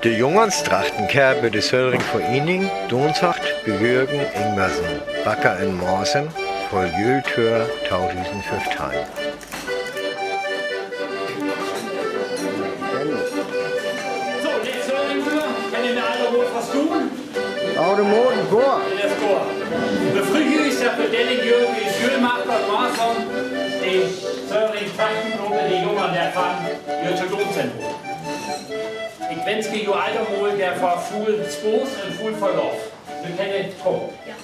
De Jungernstrachtenkerr bij de Söldringforening Donzacht Bejürgen Ingwersen, Bakker en Morsen, voor Jultur 2015. Så, lidt Söldringtur, kan I med andre ord fra stuen? Og det må den gå. Lad os gå. Befrielse for denne jøde i Sjølmagt og Marsson, det Söldringstrachtengruppe, det Jungern derfra, Götterlunsen. Ich wünsche jo Altermol, der for fuld Spos und fuld Verlauf. Du kennst kommen. Ja,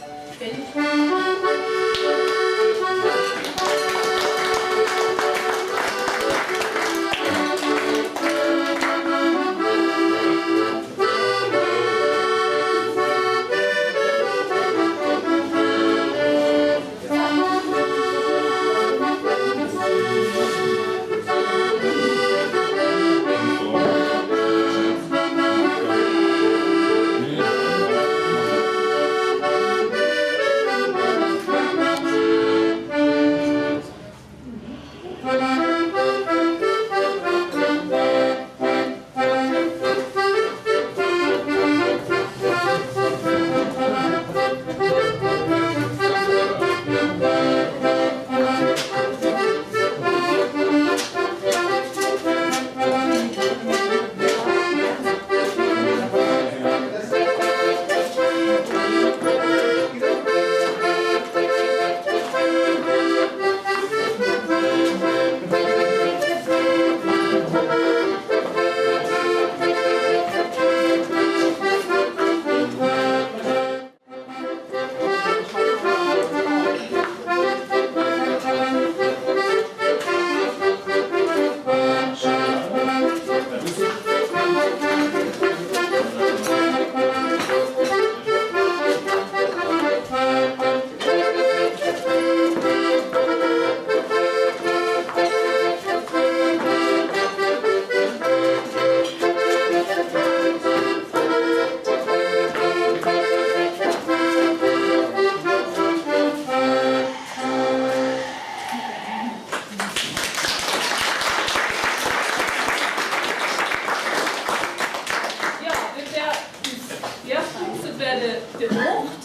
det brugt.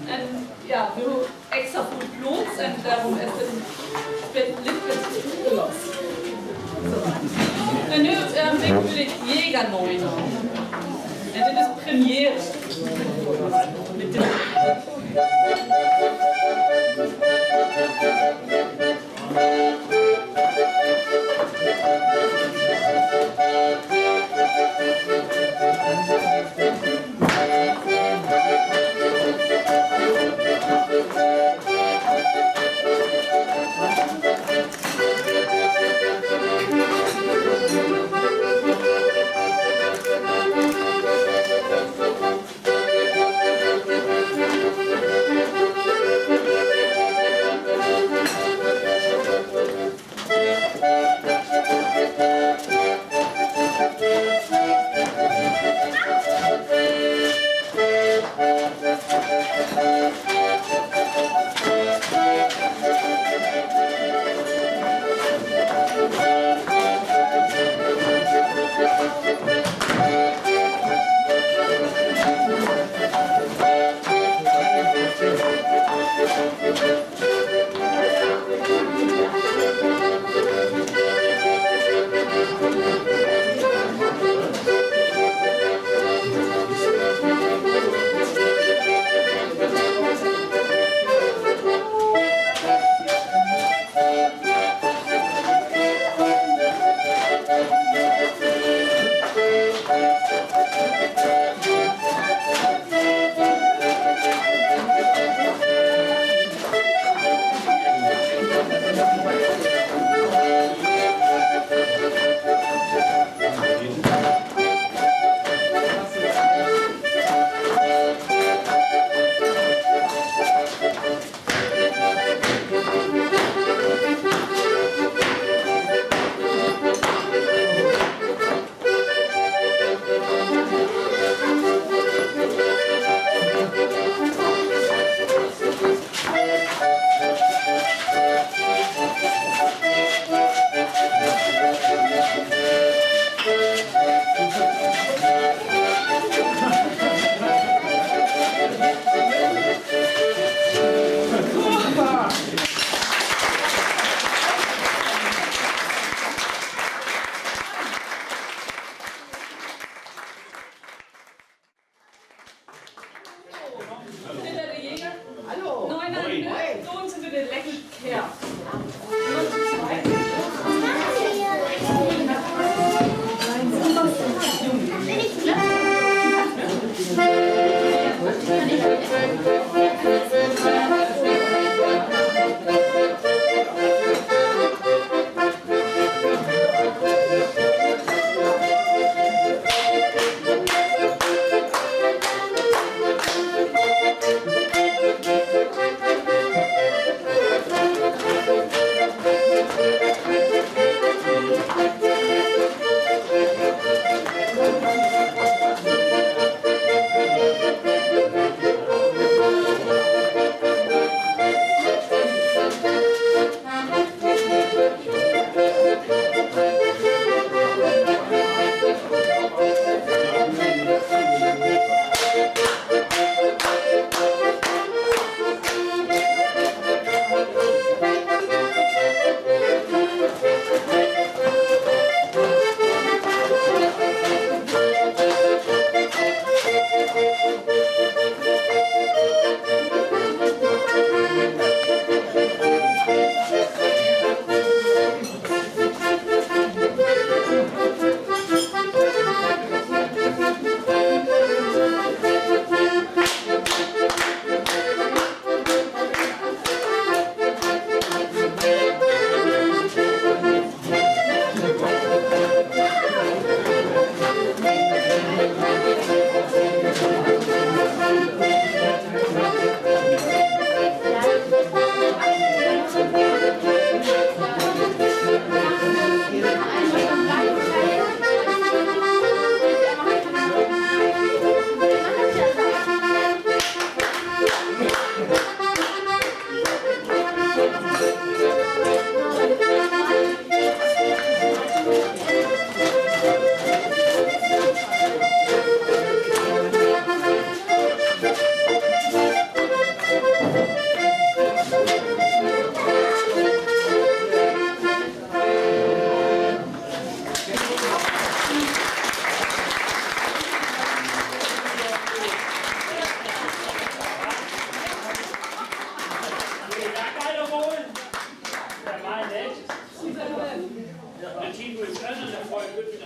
En ja, nu extra goed plots en daarom is het lidt los. En nu wil ik Jägerneuner. En dit is première. Met de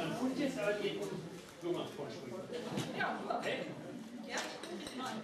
ein Gutes soll jeden Blumenfond spielen. Ja, Okay? ja, ich meine,